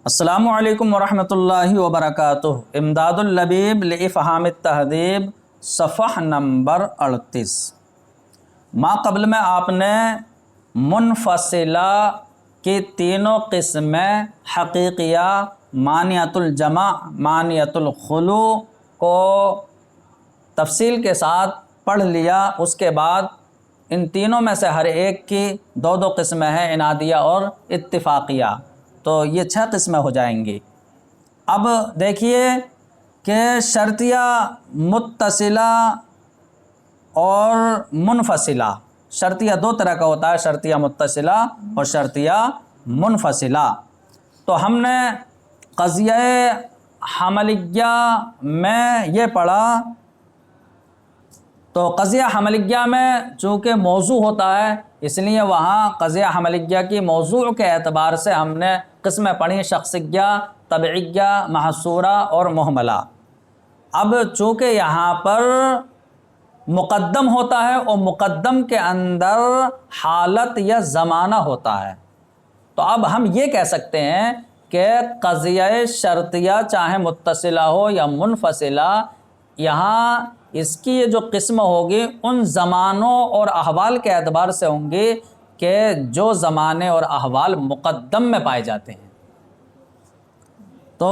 السلام علیکم ورحمۃ اللہ وبرکاتہ۔ امداد اللبیب لافہام التہذیب صفحہ نمبر 38۔ ما قبل میں آپ نے منفصلہ کی تینوں قسمیں حقیقیہ، مانعۃ الجمع، مانعۃ الخلو کو تفصیل کے ساتھ پڑھ لیا۔ اس کے بعد ان تینوں میں سے ہر ایک کی دو قسمیں ہیں، انادیہ اور اتفاقیہ، تو یہ 6 قسمیں ہو جائیں گی۔ اب دیکھیے کہ شرطیہ متصلہ اور منفصلہ، شرطیہ 2 طرح کا ہوتا ہے، شرطیہ متصلہ اور شرطیہ منفصلہ۔ تو ہم نے قضیہ حملیہ میں یہ پڑھا، تو قضیہ حملیہ میں چونکہ موضوع ہوتا ہے، اس لیے وہاں قضیہ حملیہ کی موضوع کے اعتبار سے ہم نے قسمیں پڑھی، شخصیہ، طبعیہ، محصورہ اور محملہ۔ اب چونکہ یہاں پر مقدم ہوتا ہے اور مقدم کے اندر حالت یا زمانہ ہوتا ہے، تو اب ہم یہ کہہ سکتے ہیں کہ قضیہ شرطیہ چاہے متصلہ ہو یا منفصلہ، یہاں اس کی یہ جو قسم ہوگی ان زمانوں اور احوال کے اعتبار سے ہوں گی کہ جو زمانے اور احوال مقدم میں پائے جاتے ہیں۔ تو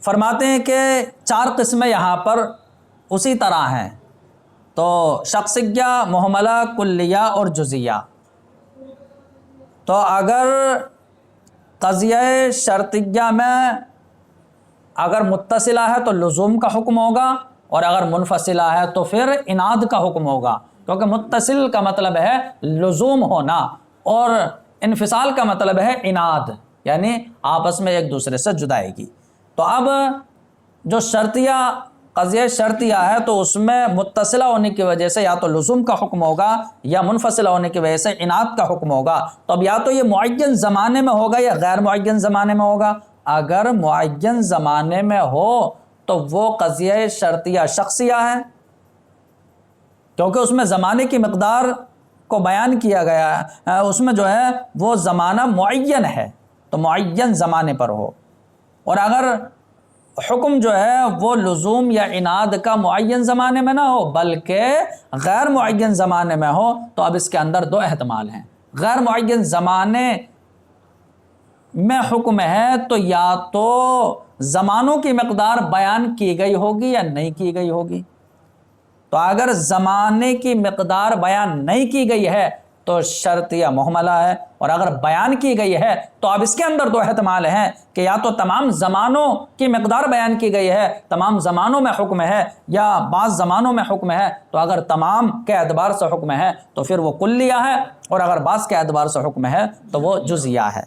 فرماتے ہیں کہ 4 قسمیں یہاں پر اسی طرح ہیں، تو شخصیہ، محملہ، کلیہ اور جزیہ۔ تو اگر قضیہ شرطیہ میں اگر متصلہ ہے تو لزوم کا حکم ہوگا، اور اگر منفصلہ ہے تو پھر اناد کا حکم ہوگا، کیونکہ متصل کا مطلب ہے لزوم ہونا اور انفصال کا مطلب ہے اناد، یعنی آپس میں ایک دوسرے سے جدائیگی۔ تو اب جو شرطیہ قضیہ شرطیہ ہے تو اس میں متصلہ ہونے کی وجہ سے یا تو لزوم کا حکم ہوگا یا منفصلہ ہونے کی وجہ سے اناد کا حکم ہوگا۔ تو اب یا تو یہ معین زمانے میں ہوگا یا غیر معین زمانے میں ہوگا۔ اگر معین زمانے میں ہو تو وہ قضیہ شرطیہ شخصیہ ہے، کیونکہ اس میں زمانے کی مقدار کو بیان کیا گیا ہے، اس میں جو ہے وہ زمانہ معین ہے، تو معین زمانے پر ہو۔ اور اگر حکم جو ہے وہ لزوم یا اناد کا معین زمانے میں نہ ہو بلکہ غیر معین زمانے میں ہو، تو اب اس کے اندر 2 احتمال ہیں۔ غیر معین زمانے میں حکم ہے تو یا تو زمانوں کی مقدار بیان کی گئی ہوگی یا نہیں کی گئی ہوگی۔ تو اگر زمانے کی مقدار بیان نہیں کی گئی ہے تو شرطیہ محملہ ہے، اور اگر بیان کی گئی ہے تو اب اس کے اندر 2 احتمال ہیں کہ یا تو تمام زمانوں کی مقدار بیان کی گئی ہے، تمام زمانوں میں حکم ہے، یا بعض زمانوں میں حکم ہے۔ تو اگر تمام کے اعتبار سے حکم ہے تو پھر وہ کلیہ ہے، اور اگر بعض کے اعتبار سے حکم ہے تو وہ جزیہ ہے۔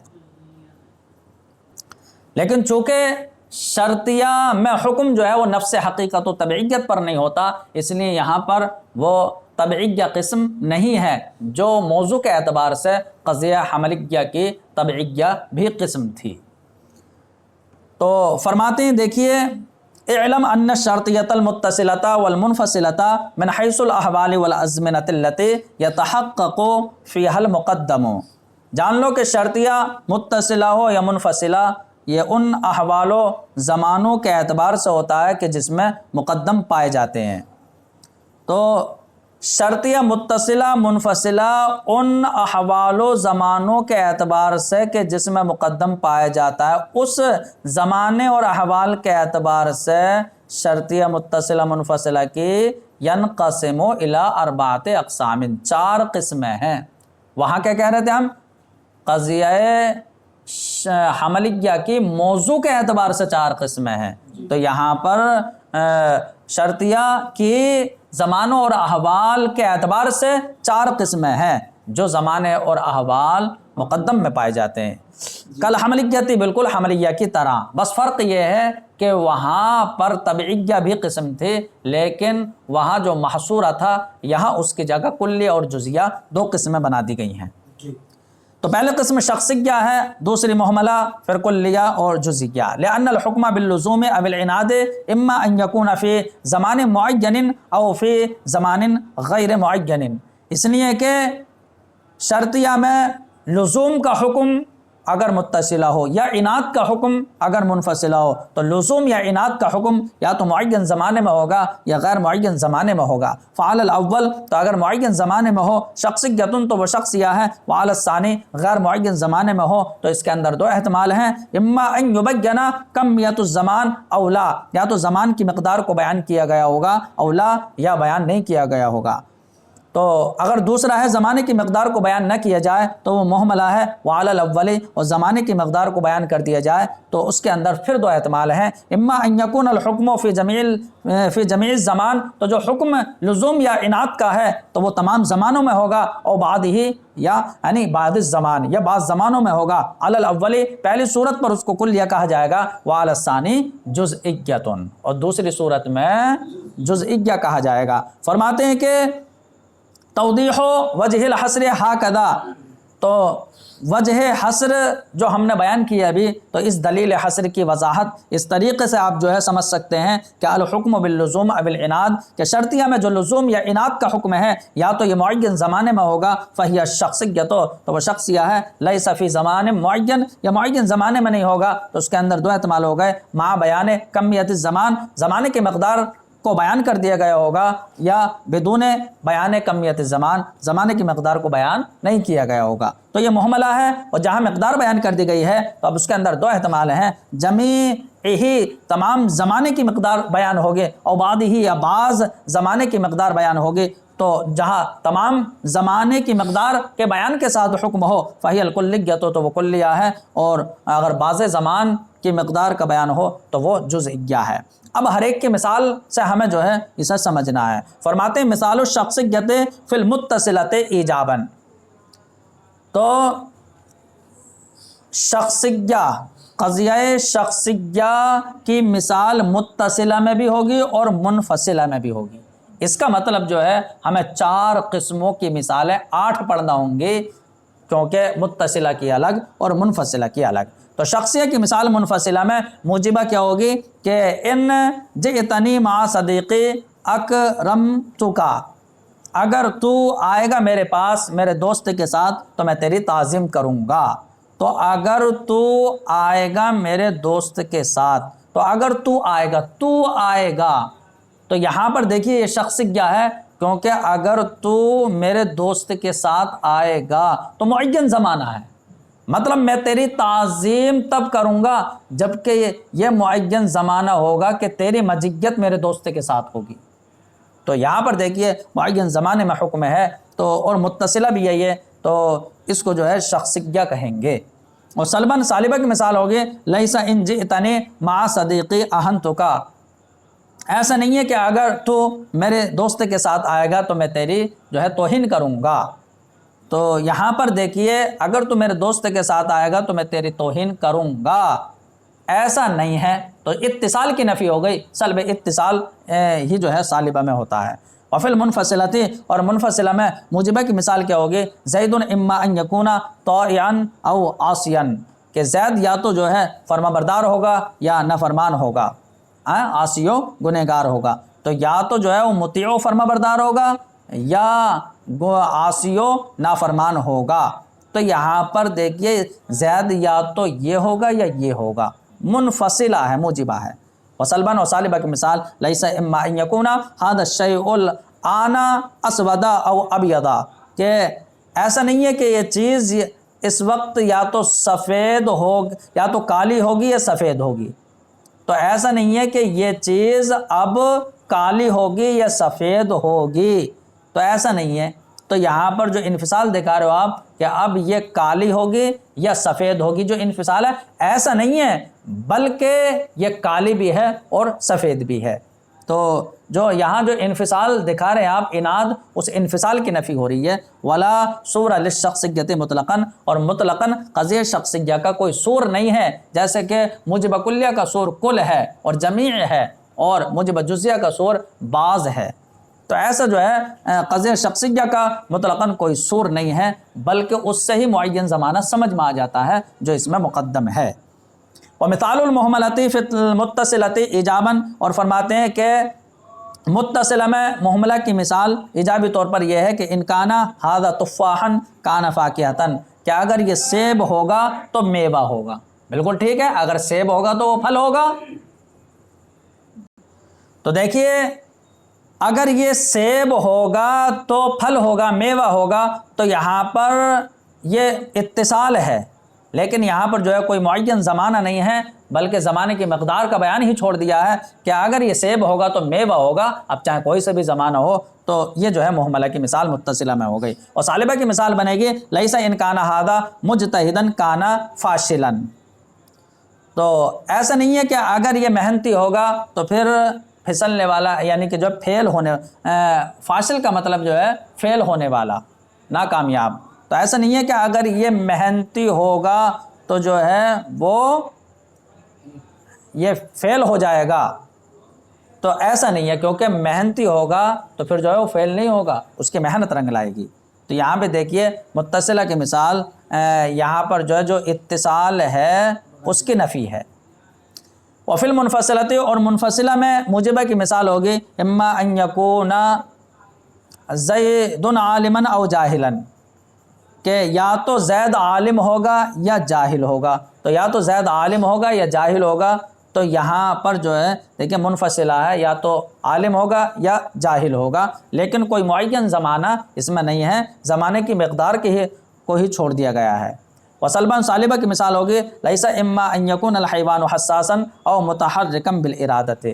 لیکن چونکہ شرطیہ میں حکم جو ہے وہ نفس حقیقت و طبعیت پر نہیں ہوتا، اس لیے یہاں پر وہ طبعیہ قسم نہیں ہے، جو موضوع کے اعتبار سے قضیہ حملیہ کی طبعیہ بھی قسم تھی۔ تو فرماتے ہیں، دیکھیے، اعلم ان الشرطیۃ المتصلۃ والمنفصلۃ من حیث الاحوال والازمنۃ التي يتحقق فيها المقدم۔ جان لو کہ شرطیہ متصلہ ہو یا منفصلہ، یہ ان احوال و زمانوں کے اعتبار سے ہوتا ہے کہ جس میں مقدم پائے جاتے ہیں۔ تو شرطیہ متصلہ منفصلہ ان احوال و زمانوں کے اعتبار سے کہ جس میں مقدم پایا جاتا ہے، اس زمانے اور احوال کے اعتبار سے شرطیہ متصلہ منفصلہ کی ینقسم الی 4 اقسام، 4 قسمیں ہیں۔ وہاں کیا کہہ رہے تھے ہم؟ قضیہ حملیہ کی موضوع کے اعتبار سے 4 قسمیں ہیں، تو یہاں پر شرطیہ کی زمانوں اور احوال کے اعتبار سے 4 قسمیں ہیں جو زمانے اور احوال مقدم میں پائے جاتے ہیں۔ کل حملیہ تھی، بالکل حملیہ کی طرح، بس فرق یہ ہے کہ وہاں پر طبعیہ بھی قسم تھی، لیکن وہاں جو محصورہ تھا، یہاں اس کی جگہ کلیہ اور جزیہ 2 قسمیں بنا دی گئی ہیں۔ تو پہلے قسم شخصیہ ہے، دوسری محملہ، پھر کلیہ اور جزیہ۔ لأن الحکم باللزوم او العناد اما ان یکون فی زمان معین او فی زمان غیر معین، اس لیے کہ شرطیہ میں لزوم کا حکم اگر متصلہ ہو یا عناد کا حکم اگر منفصلہ ہو تو لزوم یا عناد کا حکم یا تو معین زمانے میں ہوگا یا غیر معین زمانے میں ہوگا۔ فعلی الاول تو اگر معین زمانے میں ہو شخصیتن تو وہ شخصیہ ہے، وعلی الثانی غیر معین زمانے میں ہو تو اس کے اندر دو احتمال ہیں، اما ان یبین کمیت الزمان او لا، یا تو زمان کی مقدار کو بیان کیا گیا ہوگا او لا، یا بیان نہیں کیا گیا ہوگا۔ تو اگر دوسرا ہے زمانے کی مقدار کو بیان نہ کیا جائے تو وہ محملہ ہے، وعلی الاول، اور زمانے کی مقدار کو بیان کر دیا جائے تو اس کے اندر پھر دو احتمال ہیں، اما ان یکون الحکم فی جمیع الزمان، تو جو حکم لزوم یا عناد کا ہے تو وہ تمام زمانوں میں ہوگا، اور بعد ہی یا یعنی بعد الزمان یا بعض زمانوں میں ہوگا، علی الاول پہلی صورت پر اس کو کلیہ کہا جائے گا، وعلی الثانی جزئیۃ، اور دوسری صورت میں جزئیہ کہا جائے گا۔ فرماتے ہیں کہ توضیح وجہ الحصر ہاکذا، تو وجہ حصر جو ہم نے بیان کیا ابھی، تو اس دلیل حصر کی وضاحت اس طریقے سے آپ جو ہے سمجھ سکتے ہیں کہ الحکم باللزوم او بالعناد، کہ شرطیہ میں جو لزوم یا عناد کا حکم ہے یا تو یہ معین زمانے میں ہوگا فہی الشخصیۃ، تو وہ شخصیہ ہے، لیس فی زمان معین، یا معین زمانے میں نہیں ہوگا تو اس کے اندر دو احتمال ہو گئے، مع بیان کمیت الزمان، زمانے کی مقدار کو بیان کر دیا گیا ہوگا، یا بدون بیان کمیت الزمان، زمانے کی مقدار کو بیان نہیں کیا گیا ہوگا، تو یہ محملہ ہے، اور جہاں مقدار بیان کر دی گئی ہے تو اب اس کے اندر دو احتمال ہیں، جمیع تمام زمانے کی مقدار بیان ہوگی، اور بعد ہی یا بعض زمانے کی مقدار بیان ہوگی، تو جہاں تمام زمانے کی مقدار کے بیان کے ساتھ حکم ہو فہی الکلیۃ، تو وہ کلیہ ہے، اور اگر بعض زمان کی مقدار کا بیان ہو تو وہ جزئیہ ہے۔ اب ہر ایک کی مثال سے ہمیں جو ہے اسے سمجھنا ہے۔ فرماتے ہیں مثال الشخصیت فی المتصلۃ ایجابا، تو شخصیہ، قضیہ شخصیہ کی مثال متصلہ میں بھی ہوگی اور منفصلہ میں بھی ہوگی۔ اس کا مطلب جو ہے ہمیں 4 قسموں کی مثالیں 8 پڑھنا ہوں گی، کیونکہ متصلہ کی الگ اور منفصلہ کی الگ۔ تو شخصیہ کی مثال منفصلہ میں موجبہ کیا ہوگی کہ ان جئتنی مع صدیقی اکرمتک، اگر تو آئے گا میرے پاس میرے دوست کے ساتھ تو میں تیری تعظیم کروں گا، تو اگر تو آئے گا میرے دوست کے ساتھ، تو اگر تو آئے گا تو یہاں پر دیکھیے یہ شخصیہ ہے، کیونکہ اگر تو میرے دوست کے ساتھ آئے گا تو معین زمانہ ہے، مطلب میں تیری تعظیم تب کروں گا جبکہ یہ معین زمانہ ہوگا کہ تیری مجیت میرے دوست کے ساتھ ہوگی۔ تو یہاں پر دیکھیے معین زمانے میں حکم ہے، تو اور متصلہ بھی یہی ہے، تو اس کو جو ہے شخصیہ کہیں گے۔ اور سلباً سالبہ کی مثال ہوگی لیس ان جئتنی مع صدیقی اہنتک، ایسا نہیں ہے کہ اگر تو میرے دوست کے ساتھ آئے گا تو میں تیری جو ہے توہین کروں گا، تو یہاں پر دیکھیے اگر تو میرے دوست کے ساتھ آئے گا تو میں تیری توہین کروں گا، ایسا نہیں ہے، تو اتصال کی نفی ہو گئی، سلب اتصال ہی جو ہے سالبہ میں ہوتا ہے۔ وفی المنفصلۃ، اور منفصلہ میں موجبہ کی مثال کیا ہوگی زید اما ان یکون طائعا او عاصیا، کہ زید یا تو جو ہے فرما بردار ہوگا یا نافرمان ہوگا، عاصیو گنہگار ہوگا، تو یا تو جو ہے وہ مطیع فرما بردار ہوگا یا عاصیو نافرمان ہوگا، تو یہاں پر دیکھیے زید یا تو یہ ہوگا یا یہ ہوگا، منفصلہ ہے، موجبہ ہے۔ وسلباً و سالبہ کی مثال لیس اما ان یکون ھذا الشیء الآن اسودا او ابیضا، کہ ایسا نہیں ہے کہ یہ چیز اس وقت یا تو سفید ہو یا تو کالی ہوگی یا سفید ہوگی، تو ایسا نہیں ہے کہ یہ چیز اب کالی ہوگی یا سفید ہوگی، تو ایسا نہیں ہے، تو یہاں پر جو انفصال دکھا رہے ہو آپ کہ اب یہ کالی ہوگی یا سفید ہوگی، جو انفصال ہے ایسا نہیں ہے بلکہ یہ کالی بھی ہے اور سفید بھی ہے، تو جو یہاں جو انفصال دکھا رہے ہیں آپ عناد، اس انفصال کی نفی ہو رہی ہے۔ ولا صور للشخصیت مطلقاً، اور مطلقاً قضیہ شخصیہ کا کوئی صور نہیں ہے، جیسے کہ موجب کلیہ کا صور کل ہے اور جمیع ہے، اور موجب جزیہ کا صور بعض ہے، تو ایسا جو ہے قضیہ شخصیہ کا مطلقاً کوئی صور نہیں ہے، بلکہ اس سے ہی معین زمانہ سمجھ میں آ جاتا ہے جو اس میں مقدم ہے۔ ومثال المحملۃ فی المتصلۃ ایجابا، اور فرماتے ہیں کہ متصلہ میں محملہ کی مثال ایجابی طور پر یہ ہے کہ ان کانا ھذا تفاحا کان فاکہۃ، کہ اگر یہ سیب ہوگا تو میوہ ہوگا. بالکل ٹھیک ہے, اگر سیب ہوگا تو وہ پھل ہوگا. تو دیکھیے اگر یہ سیب ہوگا تو پھل ہوگا, میوہ ہوگا, تو یہاں پر یہ اتصال ہے, لیکن یہاں پر جو ہے کوئی معین زمانہ نہیں ہے, بلکہ زمانے کی مقدار کا بیان ہی چھوڑ دیا ہے کہ اگر یہ سیب ہوگا تو میوہ ہوگا, اب چاہے کوئی سے بھی زمانہ ہو. تو یہ جو ہے محملہ کی مثال متصلہ میں ہو گئی. اور صالبہ کی مثال بنے گی لیسا ان کانا ہادا مجتہدن کانا فاشلن. تو ایسا نہیں ہے کہ اگر یہ محنتی ہوگا تو پھر پھسلنے والا, یعنی کہ جو فیل ہونے, فاشل کا مطلب جو ہے فیل ہونے والا, ناکامیاب. تو ایسا نہیں ہے کہ اگر یہ محنتی ہوگا تو جو ہے وہ یہ فیل ہو جائے گا. تو ایسا نہیں ہے, کیونکہ محنتی ہوگا تو پھر جو ہے وہ فیل نہیں ہوگا, اس کی محنت رنگ لائے گی. تو یہاں پہ دیکھیے متصلہ کی مثال یہاں پر جو ہے جو اتصال ہے اس کی نفی ہے. وفی المنفصلۃ, اور منفصلہ میں موجبہ کی مثال ہوگی اما ان یکون زید عالما او جاہلا, کہ یا تو زید عالم ہوگا یا جاہل ہوگا. تو یا تو زید عالم ہوگا یا جاہل ہوگا. تو یہاں پر جو ہے دیکھیں منفصلہ ہے, یا تو عالم ہوگا یا جاہل ہوگا, لیکن کوئی معین زمانہ اس میں نہیں ہے, زمانے کی مقدار کو ہی چھوڑ دیا گیا ہے. وسلباً صالبہ کی مثال ہوگی لیسا اما ان یکون الحیوان حساسا او متحرکا بالارادۃ,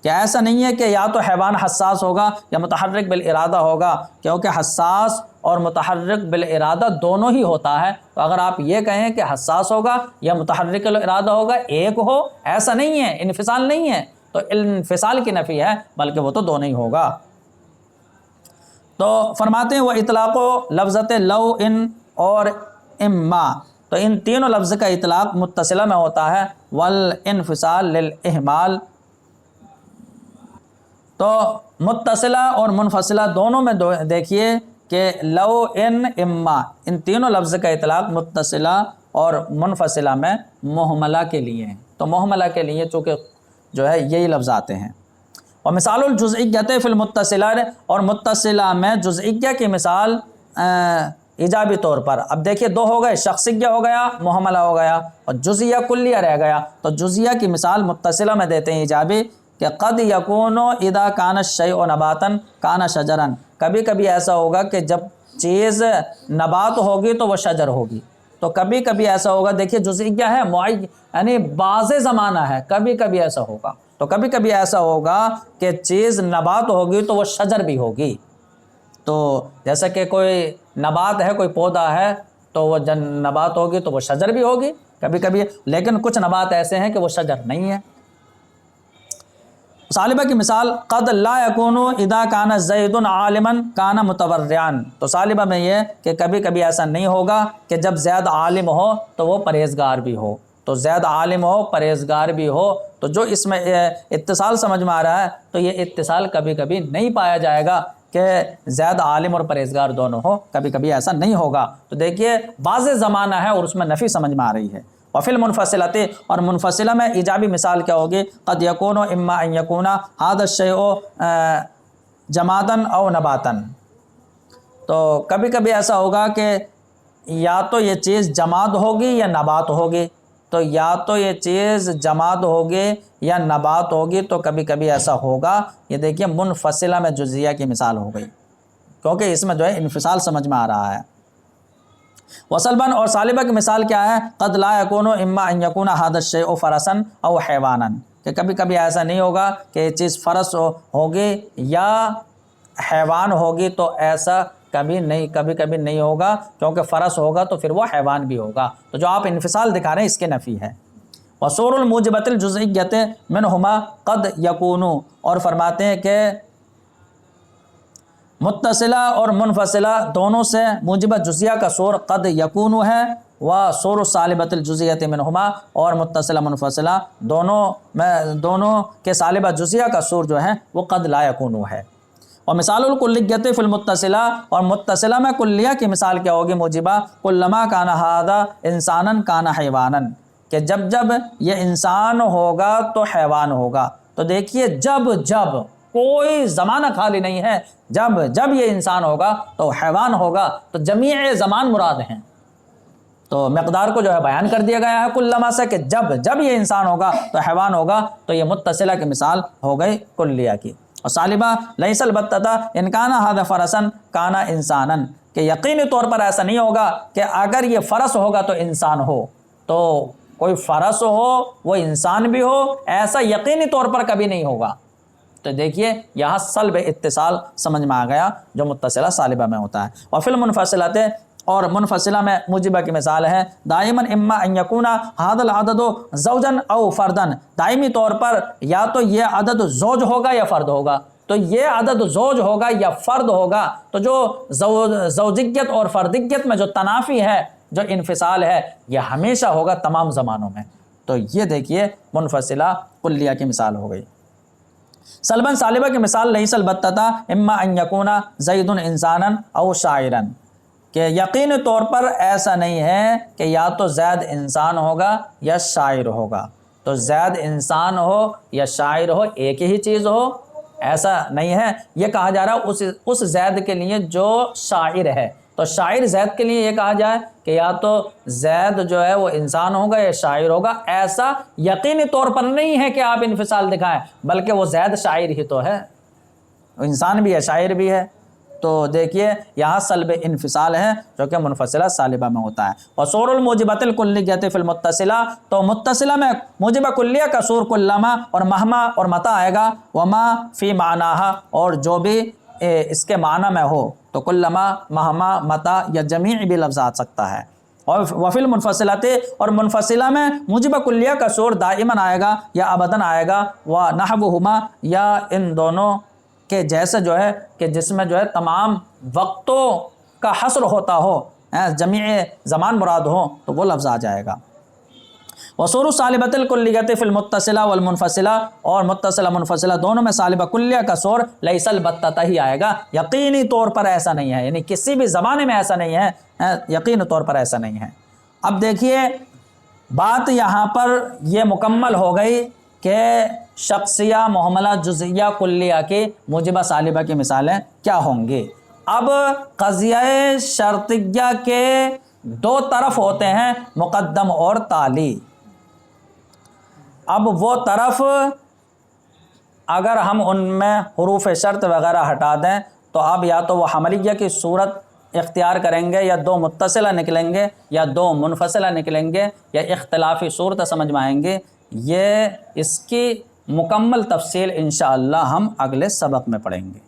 کہ ایسا نہیں ہے کہ یا تو حیوان حساس ہوگا یا متحرک بالارادہ ہوگا, کیونکہ حساس اور متحرک بالارادہ دونوں ہی ہوتا ہے. تو اگر آپ یہ کہیں کہ حساس ہوگا یا متحرک بالارادہ ہوگا, ایک ہو, ایسا نہیں ہے, انفصال نہیں ہے, تو انفصال کی نفی ہے, بلکہ وہ تو دونوں ہی ہوگا. تو فرماتے ہیں وہ اطلاق و لفظت لو ان اور اما, تو ان تینوں لفظ کا اطلاق متصلہ میں ہوتا ہے, والانفصال للاہمال. تو متصلہ اور منفصلہ دونوں میں دیکھیے کہ لو ان اما, ان تینوں لفظ کا اطلاق متصلہ اور منفصلہ میں محملہ کے لیے ہیں. تو محملہ کے لیے چونکہ جو ہے یہی لفظ آتے ہیں. اور مثال الجزئیت فی المتصلہ, اور متصلہ میں جزئیہ کی مثال ایجابی طور پر. اب دیکھیے دو ہو گئے, شخصیہ ہو گیا, محملہ ہو گیا, اور جزئیہ کلیہ رہ گیا. تو جزئیہ کی مثال متصلہ میں دیتے ہیں ایجابی, کہ قد یکون اذا کان الشیء نباتا کان شجرا, کبھی کبھی ایسا ہوگا کہ جب چیز نبات ہوگی تو وہ شجر ہوگی. تو کبھی کبھی ایسا ہوگا, دیکھیے جزئیہ ہے, یعنی بعض زمانہ ہے, کبھی کبھی ایسا ہوگا. تو کبھی کبھی ایسا ہوگا کہ چیز نبات ہوگی تو وہ شجر بھی ہوگی. تو جیسا کہ کوئی نبات ہے, کوئی پودا ہے, تو وہ جب نبات ہوگی تو وہ شجر بھی ہوگی کبھی کبھی, لیکن کچھ نبات ایسے ہیں کہ وہ شجر نہیں ہے. صالبہ کی مثال قد لا یکون اذا کان زید عالما کان متورعا. تو صالبہ میں یہ کہ کبھی کبھی ایسا نہیں ہوگا کہ جب زید عالم ہو تو وہ پرہیزگار بھی ہو. تو زید عالم ہو, پرہیزگار بھی ہو, تو جو اس میں اتصال سمجھ میں آ رہا ہے, تو یہ اتصال کبھی کبھی نہیں پایا جائے گا کہ زید عالم اور پرہیزگار دونوں ہو, کبھی کبھی ایسا نہیں ہوگا. تو دیکھیے بعض زمانہ ہے اور اس میں نفی سمجھ میں آ رہی ہے. وفی المنفصلۃ, اور منفصلہ میں ایجابی مثال کیا ہوگی, قد یکون اما ان یکون ھذا الشیء جمادا او نباتا. تو کبھی کبھی ایسا ہوگا کہ یا تو یہ چیز جماد ہوگی یا نبات ہوگی. تو یا تو یہ چیز جماد ہوگی یا نبات ہوگی, تو کبھی کبھی ایسا ہوگا. یہ دیکھیے منفصلہ میں جزئیہ کی مثال ہو گئی, کیونکہ اس میں جو ہے انفصال سمجھ میں آ رہا ہے. وصلباً, اور صالبہ کی مثال کیا ہے, قد لا یکون اما ان یکون ھذا الشیء فرسا او حیوانا, کہ کبھی کبھی ایسا نہیں ہوگا کہ یہ چیز فرس ہوگی یا حیوان ہوگی. تو ایسا کبھی کبھی نہیں ہوگا, کیونکہ فرس ہوگا تو پھر وہ حیوان بھی ہوگا. تو جو آپ انفصال دکھا رہے ہیں اس کے نفی ہے. وصور الموجبۃ الجزئیۃ منہما قد یکون, اور فرماتے ہیں کہ متصلہ اور منفصلہ دونوں سے موجبہ جزیہ کا صور قد یکون ہے, و صور صالبۃ الجزیۃ منہما, اور متصلہ منفصلہ دونوں کے صالبہ جزیہ کا صور جو ہے وہ قد لا یکون ہے. اور مثال الکلیۃ فی المتصلہ, اور متصلہ میں کلیہ کی مثال کیا ہوگی موجبہ, کلما کان ھذا انسانا کان حیوانا, کہ جب جب یہ انسان ہوگا تو حیوان ہوگا. تو دیکھیے جب کوئی زمانہ خالی نہیں ہے, جب یہ انسان ہوگا تو حیوان ہوگا. تو جمیع زمان مراد ہیں, تو مقدار کو جو ہے بیان کر دیا گیا ہے کلما سے کہ جب یہ انسان ہوگا تو حیوان ہوگا، تو یہ متصلہ کی مثال ہو گئی کلیہ کی۔ اور ثالبہ لیس البتہ ان کان ھذا فرسن کان انسانا، کہ یقینی طور پر ایسا نہیں ہوگا کہ اگر یہ فرس ہوگا تو انسان ہو، تو کوئی فرس ہو وہ انسان بھی ہو، ایسا یقینی طور پر کبھی نہیں ہوگا۔ تو دیکھیے یہاں سلب اتصال سمجھ میں آ گیا جو متصلہ سالبہ میں ہوتا ہے۔ وفی المنفصلۃ، اور منفصلہ میں موجبہ کی مثال ہے دائما اما ان یکون ھذا العدد زوجا او فردا، دائمی طور پر یا تو یہ عدد زوج ہوگا یا فرد ہوگا، تو یہ عدد زوج ہوگا یا فرد ہوگا، تو جو زوجیت اور فردیت میں جو تنافی ہے، جو انفصال ہے، یہ ہمیشہ ہوگا تمام زمانوں میں۔ تو یہ دیکھیے منفصلہ کلیہ کی مثال ہو گئی۔ سلباً سالبہ کی مثال لیس البتہ اما ان یکون زید انسانا او شاعرا، کہ یقینی طور پر ایسا نہیں ہے کہ یا تو زید انسان ہوگا یا شاعر ہوگا، تو زید انسان ہو یا شاعر ہو ایک ہی چیز ہو، ایسا نہیں ہے۔ یہ کہا جا رہا ہے اس زید کے لیے جو شاعر ہے، تو شاعر زید کے لیے یہ کہا جائے کہ یا تو زید جو ہے وہ انسان ہوگا یا شاعر ہوگا، ایسا یقینی طور پر نہیں ہے کہ آپ انفصال دکھائیں، بلکہ وہ زید شاعر ہی تو ہے، انسان بھی ہے شاعر بھی ہے۔ تو دیکھیے یہاں سلب انفصال ہے جو کہ منفصلہ سالبہ میں ہوتا ہے۔ وصور الموجبۃ الکلیۃ فی المتصلہ، تو متصلہ میں موجبہ کلیہ کا صور کلما اور مہما اور متا آئے گا، وما فی معناہا، اور جو بھی اس کے معنی میں ہو، تو کلما مہما متا یا جمیع بھی لفظ آ سکتا ہے۔ اور وفی المنفصلۃ، اور منفصلہ میں موجبہ کلیہ کا صور دائماً آئے گا یا ابداً آئے گا، ونحوہما، یا ان دونوں کہ جیسے جو ہے کہ جس میں جو ہے تمام وقتوں کا حصر ہوتا ہو، جمیع زمان مراد ہو، تو وہ لفظ آ جائے گا۔ وصور سالبۃ الکلیۃ فی المتصلہ والمنفصلہ، اور متصلہ منفصلہ دونوں میں سالبہ کلیہ کا صور لیس البتہ ہی آئے گا، یقینی طور پر ایسا نہیں ہے، یعنی کسی بھی زمانے میں ایسا نہیں ہے، یقینی طور پر ایسا نہیں ہے۔ اب دیکھیے بات یہاں پر یہ مکمل ہو گئی کہ شخصیہ، محملہ، جزئیہ، کلیہ کی موجبہ سالبہ کی مثالیں کیا ہوں گی۔ اب قضیہ شرطیہ کے دو طرف ہوتے ہیں، مقدم اور تالی۔ اب وہ طرف اگر ہم ان میں حروف شرط وغیرہ ہٹا دیں تو اب یا تو وہ حملیہ کی صورت اختیار کریں گے، یا دو متصلہ نکلیں گے یا دو منفصلہ نکلیں گے، یا اختلافی صورت سمجھ میں آئیں گے۔ یہ اس کی مکمل تفصیل انشاءاللہ ہم اگلے سبق میں پڑھیں گے۔